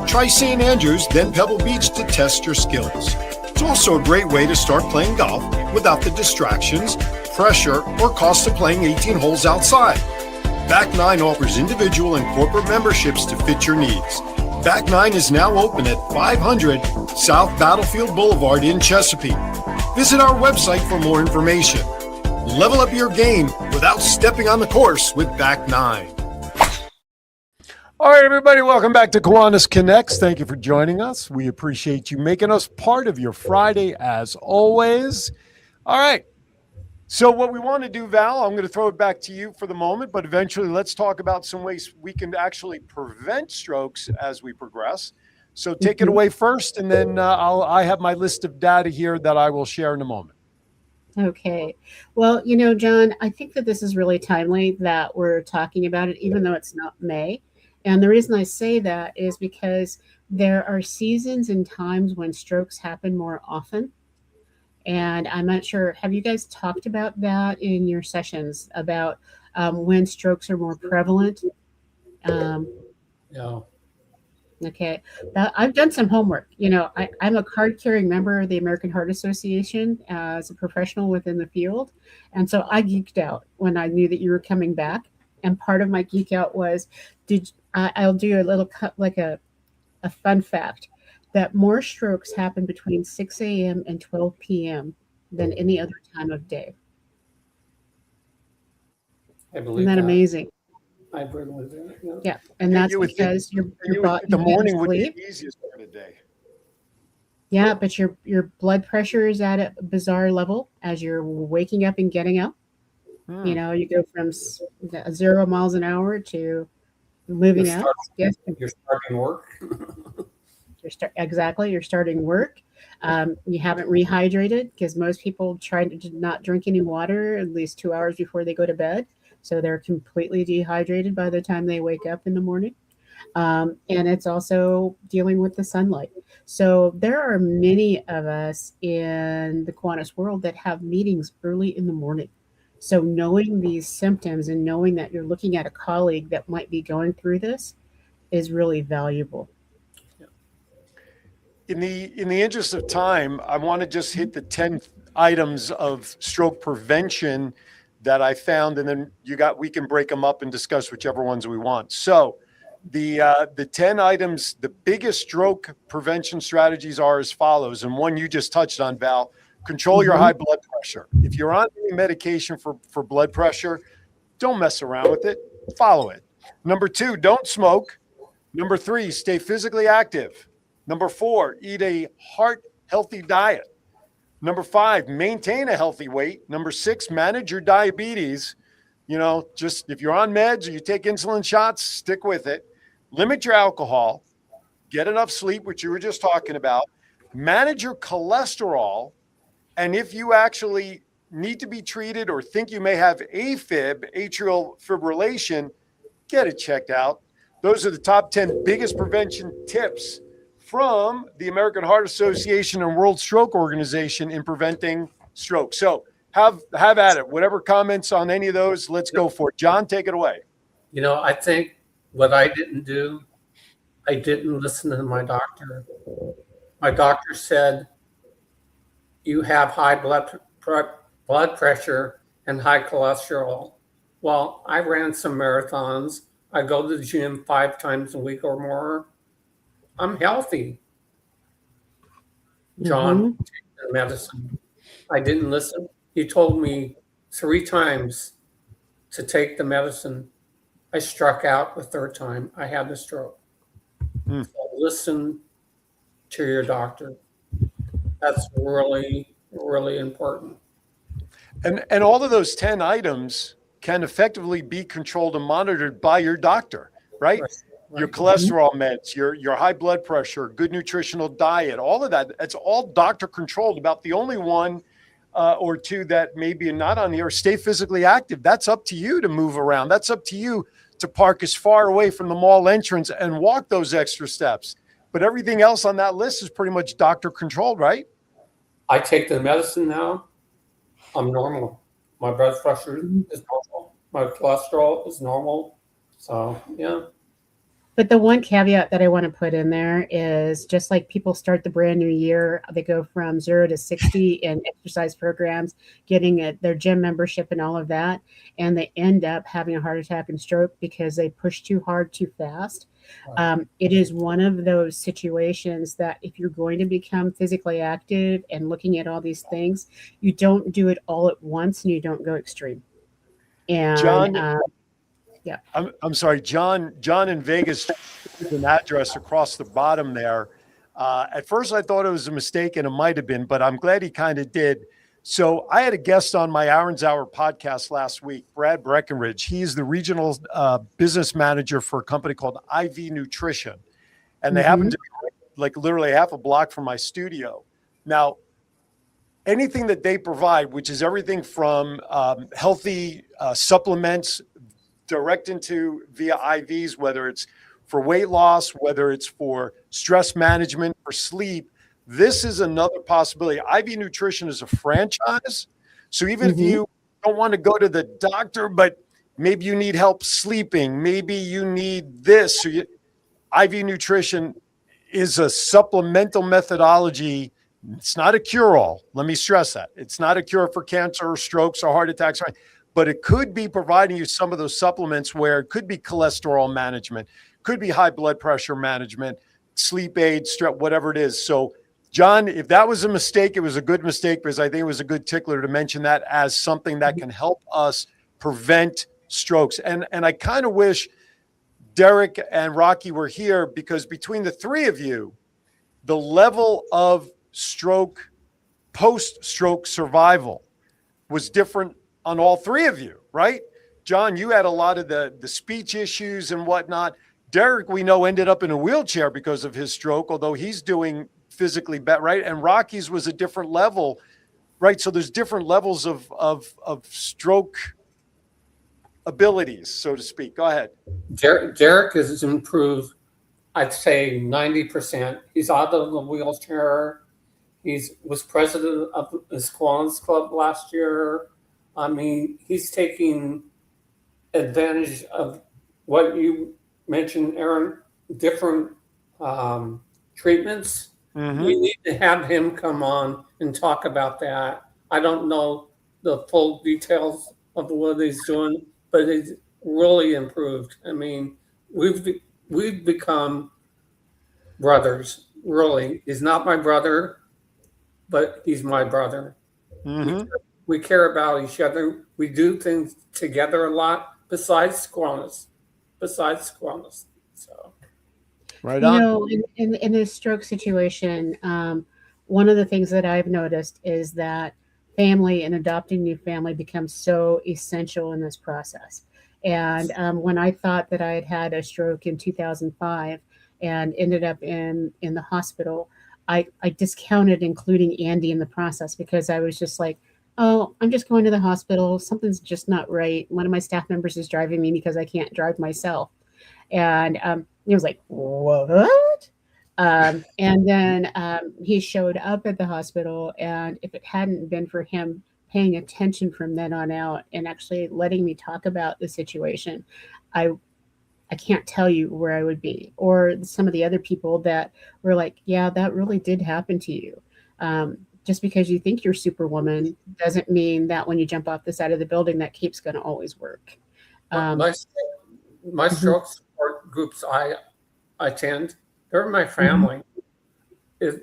Try St. Andrews, then Pebble Beach to test your skills. It's also a great way to start playing golf without the distractions, pressure, or cost of playing 18 holes outside. Back 9 offers individual and corporate memberships to fit your needs. Back 9 is now open at 500 South Battlefield Boulevard in Chesapeake. Visit our website for more information. Level up your game without stepping on the course with Back 9. All right, everybody, welcome back to Kiwanis Connects. Thank you for joining us. We appreciate you making us part of your Friday as always. All right. So what we want to do, Val, I'm going to throw it back to you for the moment, but eventually let's talk about some ways we can actually prevent strokes as we progress. So take it away first, and then I have my list of data here that I will share in a moment. Okay. Well, you know, John, I think that this is really timely that we're talking about it, even though it's not May. And the reason I say that is because there are seasons and times when strokes happen more often. And I'm not sure, have you guys talked about that in your sessions about when strokes are more prevalent? No. Okay. I've done some homework. You know, I'm a card-carrying member of the American Heart Association as a professional within the field. And so I geeked out when I knew that you were coming back. And part of my geek out was, I'll do a little like a fun fact. that more strokes happen between 6 a.m. and 12 p.m. than any other time of day. I believe Isn't that amazing? I believe that. Yeah. Yeah, and that's because your body, the morning would be sleep. the easiest part of the day. Yeah, but your blood pressure is at a bizarre level as you're waking up and getting up. You know, you go from 0 miles an hour to moving up. Yes, you're starting work. Exactly, you're starting work. You haven't rehydrated because most people try to not drink any water at least 2 hours before they go to bed. So they're completely dehydrated by the time they wake up in the morning. And it's also dealing with the sunlight. So there are many of us in the Kiwanis world that have meetings early in the morning. So knowing these symptoms and knowing that you're looking at a colleague that might be going through this is really valuable. In the interest of time, I want to just hit the 10 items of stroke prevention that I found, and then we can break them up and discuss whichever ones we want. So the 10 items, the biggest stroke prevention strategies are as follows, and one you just touched on, Val. Control your high blood pressure. If you're on any medication for blood pressure, don't mess around with it. Follow it. Number 2, don't smoke. Number 3, stay physically active. Number 4, eat a heart-healthy diet. Number 5, maintain a healthy weight. Number 6, manage your diabetes. You know, just if you're on meds or you take insulin shots, stick with it. Limit your alcohol. Get enough sleep, which you were just talking about. Manage your cholesterol. And if you actually need to be treated or think you may have AFib, atrial fibrillation, get it checked out. Those are the top 10 biggest prevention tips from the American Heart Association and World Stroke Organization in preventing stroke. So have at it. Whatever comments on any of those, let's go for it. John, take it away. You know, I think what I didn't do, I didn't listen to my doctor. My doctor said, you have high blood pressure and high cholesterol. Well, I ran some marathons. I go to the gym 5 times a week or more. I'm healthy. John, take the medicine. I didn't listen. He told me 3 times to take the medicine. I struck out the 3rd time. I had the stroke. So listen to your doctor. That's really, really important. And all of those 10 items can effectively be controlled and monitored by your doctor, right? Your cholesterol meds, your high blood pressure, good nutritional diet, all of that. It's all doctor controlled. About the only one or two that maybe not on the air, stay physically active. That's up to you to move around. That's up to you to park as far away from the mall entrance and walk those extra steps. But everything else on that list is pretty much doctor controlled, right? I take the medicine now. I'm normal. My blood pressure is normal. My cholesterol is normal. So, yeah. But the one caveat that I want to put in there is just like people start the brand new year, they go from 0 to 60 in exercise programs, getting their gym membership and all of that, and they end up having a heart attack and stroke because they push too hard, too fast. It is one of those situations that if you're going to become physically active and looking at all these things, you don't do it all at once and you don't go extreme. And John, yeah, I'm sorry, John in Vegas, an address across the bottom there. At first I thought it was a mistake and it might've been, but I'm glad he kind of did. So I had a guest on my Aaron's Hour podcast last week, Brad Breckenridge. He's the regional business manager for a company called IV Nutrition. And they happen to be like literally half a block from my studio. Now, anything that they provide, which is everything from healthy supplements direct into via IVs, whether it's for weight loss, whether it's for stress management, for sleep, this is another possibility. IV Nutrition is a franchise. So even if you don't want to go to the doctor, but maybe you need help sleeping, maybe you need this. So IV Nutrition is a supplemental methodology. It's not a cure-all. Let me stress that. It's not a cure for cancer or strokes or heart attacks, but it could be providing you some of those supplements where it could be cholesterol management, could be high blood pressure management, sleep aids, whatever it is. So, John, if that was a mistake, it was a good mistake, because I think it was a good tickler to mention that as something that can help us prevent strokes. And I kind of wish Derek and Rocky were here, because between the three of you, the level of stroke, post-stroke survival was different on all three of you, right? John, you had a lot of the speech issues and whatnot. Derek, we know, ended up in a wheelchair because of his stroke, although he's doing physically better, right? And Rocky's was a different level, right? So there's different levels of stroke abilities, so to speak. Go ahead. Derek has improved, I'd say 90%. He's out of the wheelchair. Was president of the Kiwanis Club last year. I mean, he's taking advantage of what you mentioned, Aaron, different treatments. Mm-hmm. We need to have him come on and talk about that. I don't know the full details of what he's doing, but he's really improved. I mean, we've become brothers, really. He's not my brother, but he's my brother. Mm-hmm. We care about each other. We do things together a lot besides Kiwanis. So, right on. You know, in this stroke situation, one of the things that I've noticed is that family and adopting new family becomes so essential in this process. And when I thought that I had a stroke in 2005 and ended up in the hospital, I discounted including Andy in the process, because I was just like, oh, I'm just going to the hospital. Something's just not right. One of my staff members is driving me because I can't drive myself. And he was like, what? And then he showed up at the hospital. And if it hadn't been for him paying attention from then on out and actually letting me talk about the situation, I can't tell you where I would be. Or some of the other people that were like, yeah, that really did happen to you. Just because you think you're Superwoman doesn't mean that when you jump off the side of the building, that cape's going to always work. My stroke support groups I attend, they're my family. If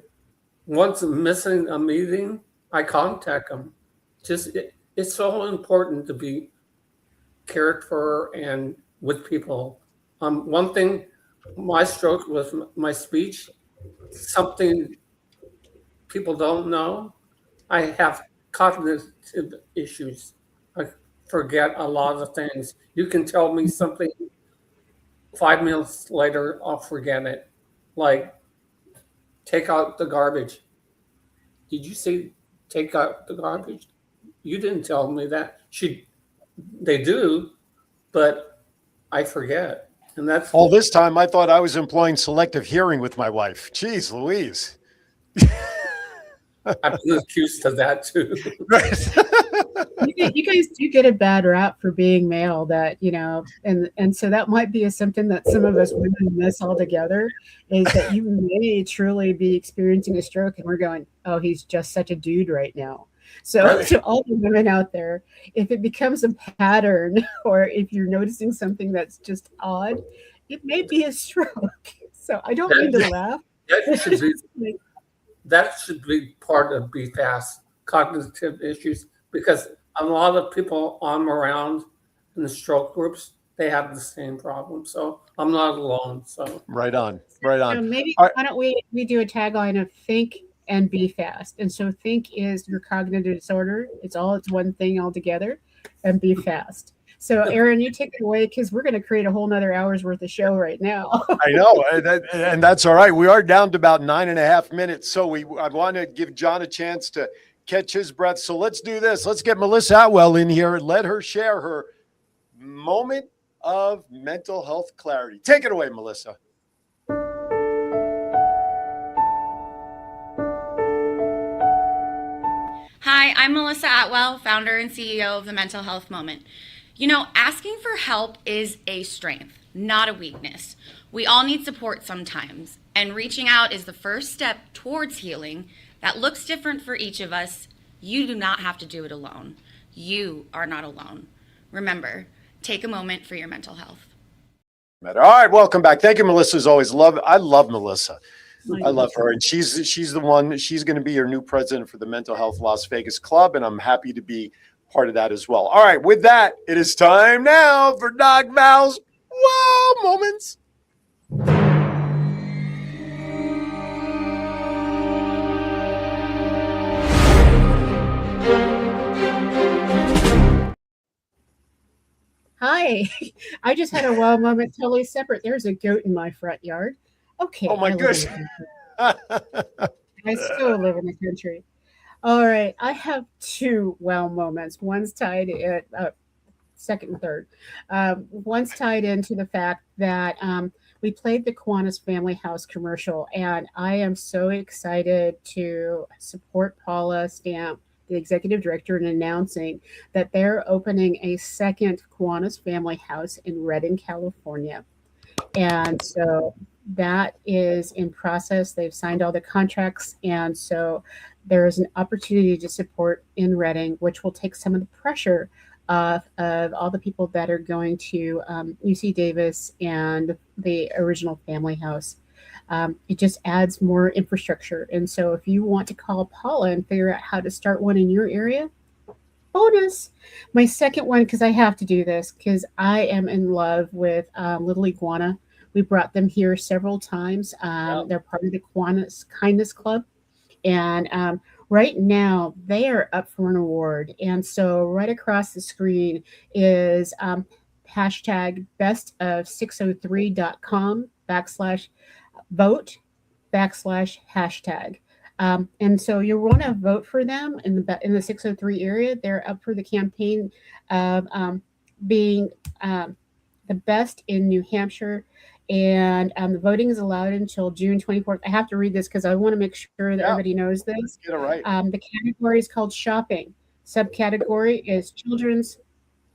once I'm missing a meeting, I contact them. It's so important to be cared for and with people. One thing, my stroke was my speech, something people don't know. I have cognitive issues. I forget a lot of things. You can tell me something 5 minutes later, I'll forget it. Like, take out the garbage. Did you say take out the garbage? You didn't tell me that. They do, but I forget. And that's all this time I thought I was employing selective hearing with my wife. Jeez Louise. I've been accused of that too. You guys do get a bad rap for being male, that, you know, and so that might be a symptom that some of us women miss altogether, is that you may truly be experiencing a stroke and we're going, oh, he's just such a dude right now. So to all the women out there, if it becomes a pattern, or if you're noticing something that's just odd, it may be a stroke. So I don't mean to laugh. That should be part of BFAST, cognitive issues, because a lot of people I'm around in the stroke groups, they have the same problem. So I'm not alone. So right on. So maybe why don't we do a tagline of think and be fast. And so think is your cognitive disorder. It's one thing altogether, and be fast. So Aaron, you take it away, because we're going to create a whole nother hour's worth of show right now. I know, and that's all right. We are down to about 9.5 minutes. So I want to give John a chance to catch his breath. So let's do this. Let's get Melissa Atwell in here and let her share her moment of mental health clarity. Take it away, Melissa. Hi, I'm Melissa Atwell, founder and CEO of the Mental Health Moment. You know, asking for help is a strength, not a weakness. We all need support sometimes, and reaching out is the first step towards healing that looks different for each of us. You do not have to do it alone. You are not alone. Remember, take a moment for your mental health. All right, welcome back. Thank you, Melissa. As always, I love Melissa. I love her, and she's the one. She's going to be your new president for the Mental Health Las Vegas Club, and I'm happy to be part of that as well. All right, with that, it is time now for Doc Val's wow moments. Hi, I just had a wow moment totally separate. There's a goat in my front yard. Okay. Oh my goodness. I still live in the country. All right. I have two wow moments. One's tied at second and third. One's tied into the fact that we played the Kiwanis Family House commercial, and I am so excited to support Paula Stamp, the executive director, in announcing that they're opening a second Kiwanis Family House in Redding, California. And so that is in process. They've signed all the contracts, and so there is an opportunity to support in Redding, which will take some of the pressure of all the people that are going to UC Davis and the original family house. It just adds more infrastructure. And so if you want to call Paula and figure out how to start one in your area, bonus. My second one, because I have to do this, because I am in love with Little Iguana. We brought them here several times. They're part of the Kiwanis Kindness Club. And right now they are up for an award. And so right across the screen is hashtag bestof603.com/vote/hashtag. And so you want to vote for them in the 603 area. They're up for the campaign of being the best in New Hampshire. And the voting is allowed until June 24th. I have to read this because I want to make sure that everybody knows this. Get it right. The category is called shopping. Subcategory is children's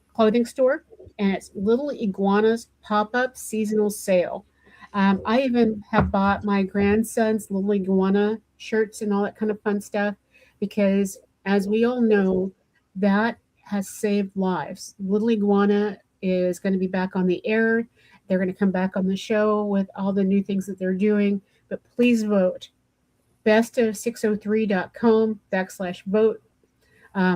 clothing store, and it's Little Iguana's pop-up seasonal sale. I even have bought my grandson's Little Iguana shirts and all that kind of fun stuff because, as we all know, that has saved lives. Little Iguana is going to be back on the air. They're going to come back on the show with all the new things that they're doing. But please vote. bestof603.com/vote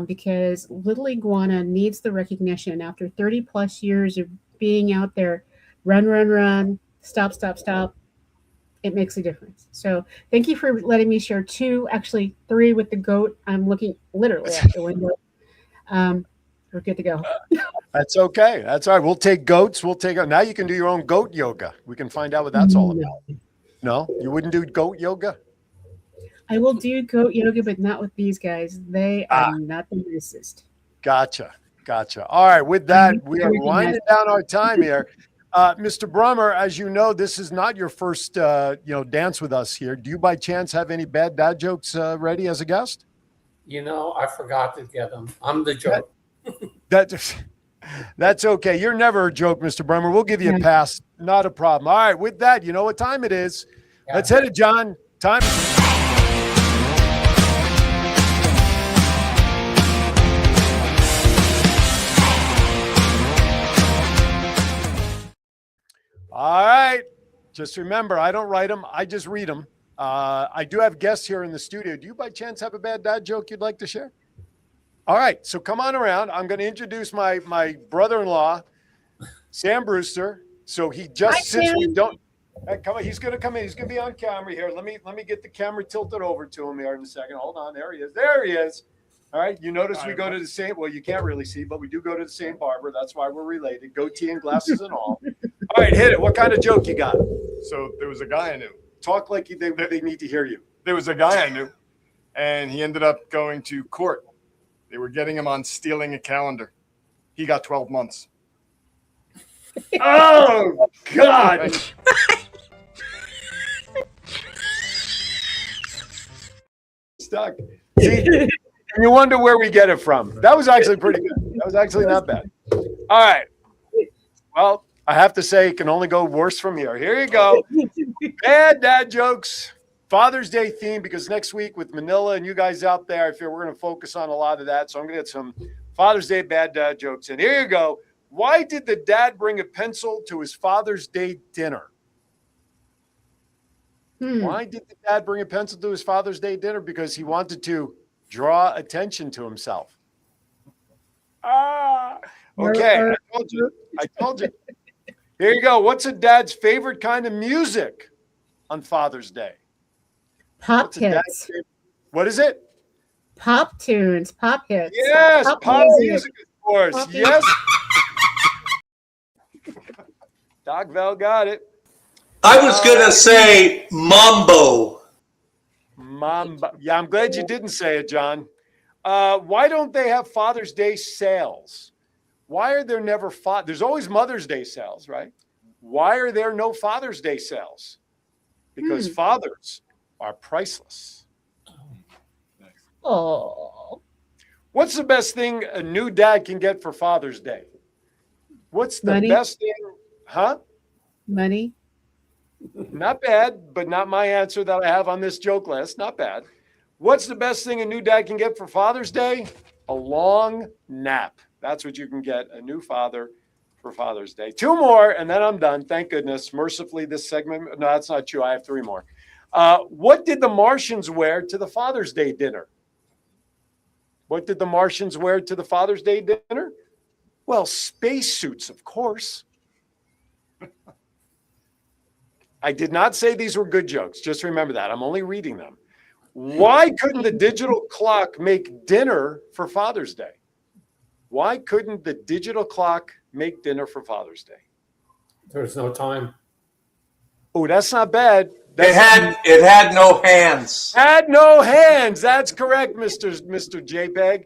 because Little Iguana needs the recognition after 30 plus years of being out there. Run, stop. It makes a difference. So thank you for letting me share actually three with the goat. I'm looking literally out the window. We're good to go. That's okay. That's all right. We'll take goats. Now you can do your own goat yoga. We can find out what that's all about. No, you wouldn't do goat yoga? I will do goat yoga, but not with these guys. They are not the nicest. Gotcha. All right. With that, we are winding down our time here. Mr. Brummer, as you know, this is not your first, dance with us here. Do you by chance have any bad dad jokes ready as a guest? I forgot to get them. I'm the joke. That's okay. You're never a joke, Mr. Brummer. We'll give you a pass. Not a problem. All right. With that, you know what time it is. Yeah. Let's hit it, John. Time. All right. Just remember, I don't write them. I just read them. I do have guests here in the studio. Do you by chance have a bad dad joke you'd like to share? All right. So come on around. I'm going to introduce my brother-in-law, Sam Brewster. So he just, since we don't, come on, he's going to come in. He's going to be on camera here. Let me get the camera tilted over to him here in a second. Hold on. There he is. All right. You notice we go to the same, well, you can't really see, but we do go to the same barber. That's why we're related. Goatee and glasses and all. All right, hit it. What kind of joke you got? So there was a guy I knew. Talk like they need to hear you. There was a guy I knew, and he ended up going to court. They were getting him on stealing a calendar. He got 12 months. Oh, God. Stuck. See, and you wonder where we get it from. That was actually pretty good. That was actually not bad. All right. Well, I have to say, it can only go worse from here. Here you go. Bad dad jokes. Father's Day theme, because next week with Manila and you guys out there, I feel we're going to focus on a lot of that. So I'm going to get some Father's Day bad dad jokes. And here you go. Why did the dad bring a pencil to his Father's Day dinner? Why did the dad bring a pencil to his Father's Day dinner? Because he wanted to draw attention to himself. Okay, I told you. Here you go. What's a dad's favorite kind of music on Father's Day? Pop hits. What is it? Pop tunes, pop hits. Yes, pop music, of course. Pop yes. Doc Val got it. I was going to say mambo. Mambo. Yeah, I'm glad you didn't say it, John. Why don't they have Father's Day sales? Why are there never there's always Mother's Day sales, right? Why are there no Father's Day sales? Because fathers are priceless. Oh. What's the best thing a new dad can get for Father's Day? What's the best thing? Huh? Money. Not bad, but not my answer that I have on this joke list. Not bad. What's the best thing a new dad can get for Father's Day? A long nap. That's what you can get a new father for Father's Day. 2 more, and then I'm done. Thank goodness. Mercifully, this segment. No, that's not true. I have 3 more. What did the Martians wear to the Father's Day dinner? What did the Martians wear to the Father's Day dinner? Well, spacesuits, of course. I did not say these were good jokes. Just remember that. I'm only reading them. Why couldn't the digital clock make dinner for Father's Day? Why couldn't the digital clock make dinner for Father's Day? There's no time. Oh, that's not bad. It had no hands. Had no hands. That's correct, Mr. JPEG.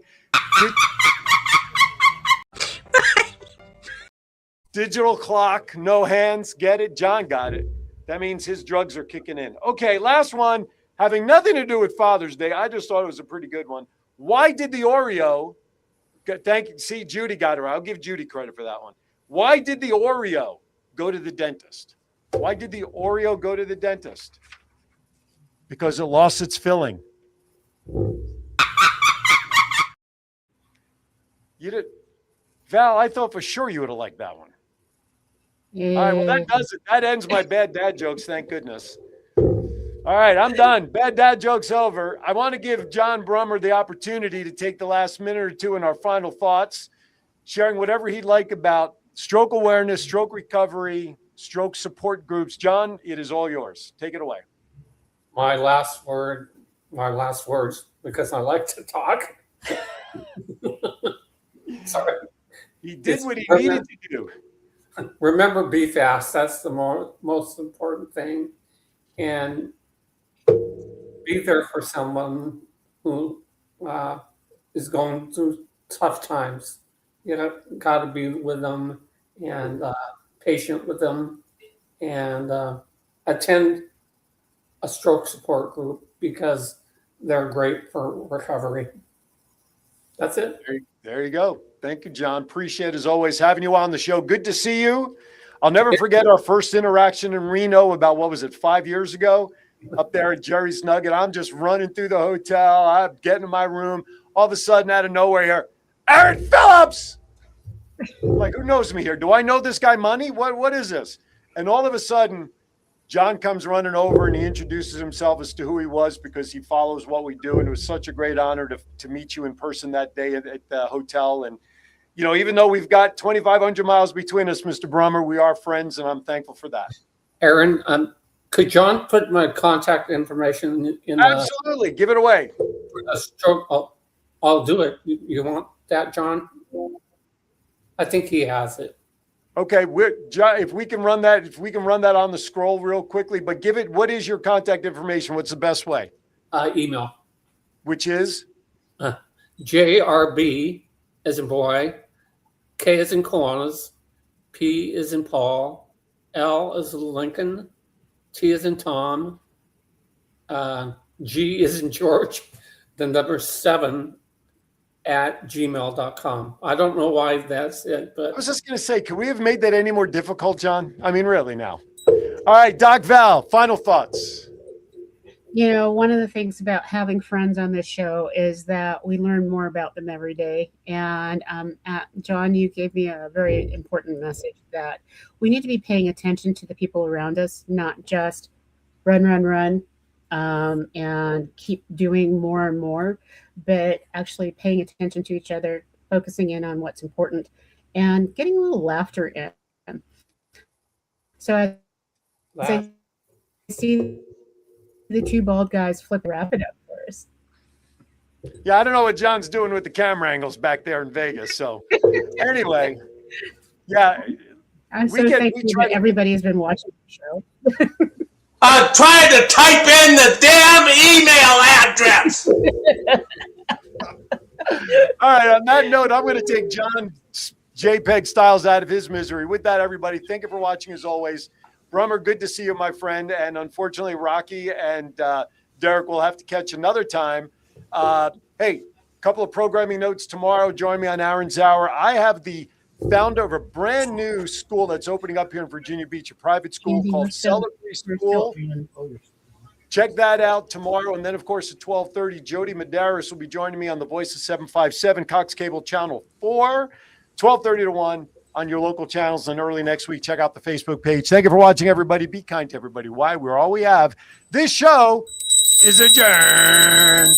Digital clock, no hands. Get it? John got it. That means his drugs are kicking in. Okay, last one. Having nothing to do with Father's Day, I just thought it was a pretty good one. Why did the Oreo, thank you, see, Judy got her. I'll give Judy credit for that one. Why did the Oreo go to the dentist? Why did the Oreo go to the dentist? Because it lost its filling. You did, Val, I thought for sure you would have liked that one. Yeah. All right, well, that does it. That ends my bad dad jokes, thank goodness. All right, I'm done. Bad dad jokes over. I want to give John Brummer the opportunity to take the last minute or two in our final thoughts, sharing whatever he'd like about stroke awareness, stroke recovery, stroke support groups. John, it is all yours. Take it away. My last words, because I like to talk. Sorry. He did what he needed to do. Remember, be fast. That's the most important thing. And be there for someone who is going through tough times. You got to be with them and patient with them, and attend a stroke support group because they're great for recovery. That's it. There you go. Thank you, John. Appreciate, as always, having you on the show. Good to see you. I'll never forget our first interaction in Reno about, 5 years ago, up there at Jerry's Nugget. I'm just running through the hotel. I'm getting in my room. All of a sudden, out of nowhere here, Aaron Phillips! Like, who knows me here? Do I know this guy Money? What is this? And all of a sudden, John comes running over and he introduces himself as to who he was because he follows what we do. And it was such a great honor to meet you in person that day at the hotel. And, even though we've got 2,500 miles between us, Mr. Brummer, we are friends, and I'm thankful for that. Aaron, could John put my contact information in? Absolutely. Give it away. A stroke. I'll do it. You want that, John? I think he has it. Okay, if we can run that on the scroll real quickly, but give it. What is your contact information? What's the best way? Email. Which is? JRB as in boy, K as in Kiwanis, P as in Paul, L as in Lincoln, T as in Tom, G as in George, the number 7 at gmail.com. I don't know why that's it, but I was just going to say, could we have made that any more difficult, John? I mean, really now. All right, Doc Val, final thoughts. One of the things about having friends on this show is that we learn more about them every day. And John, you gave me a very important message that we need to be paying attention to the people around us, not just run, and keep doing more and more, but actually paying attention to each other, focusing in on what's important, and getting a little laughter in. So as I see the two bald guys flip, wrap it up for us. Yeah, I don't know what John's doing with the camera angles back there in Vegas. So anyway, yeah. I'm so thankful that everybody has been watching the show. I'm trying to type in the damn email address. All right, on that note, I'm going to take John JPEG Styles out of his misery. With that, everybody, thank you for watching as always. Brummer, good to see you, my friend. And unfortunately, Rocky and Derek will have to catch another time. Hey, a couple of programming notes tomorrow. Join me on Aaron's Hour. I have the founder of a brand new school that's opening up here in Virginia Beach, a private school called Celebrate School. Check that out tomorrow. And then, of course, at 12:30, Jody Medeiros will be joining me on the Voice of 757, Cox Cable Channel 4, 12:30 to 1 on your local channels. And early next week, check out the Facebook page. Thank you for watching, everybody. Be kind to everybody. Why? We're all we have. This show is adjourned.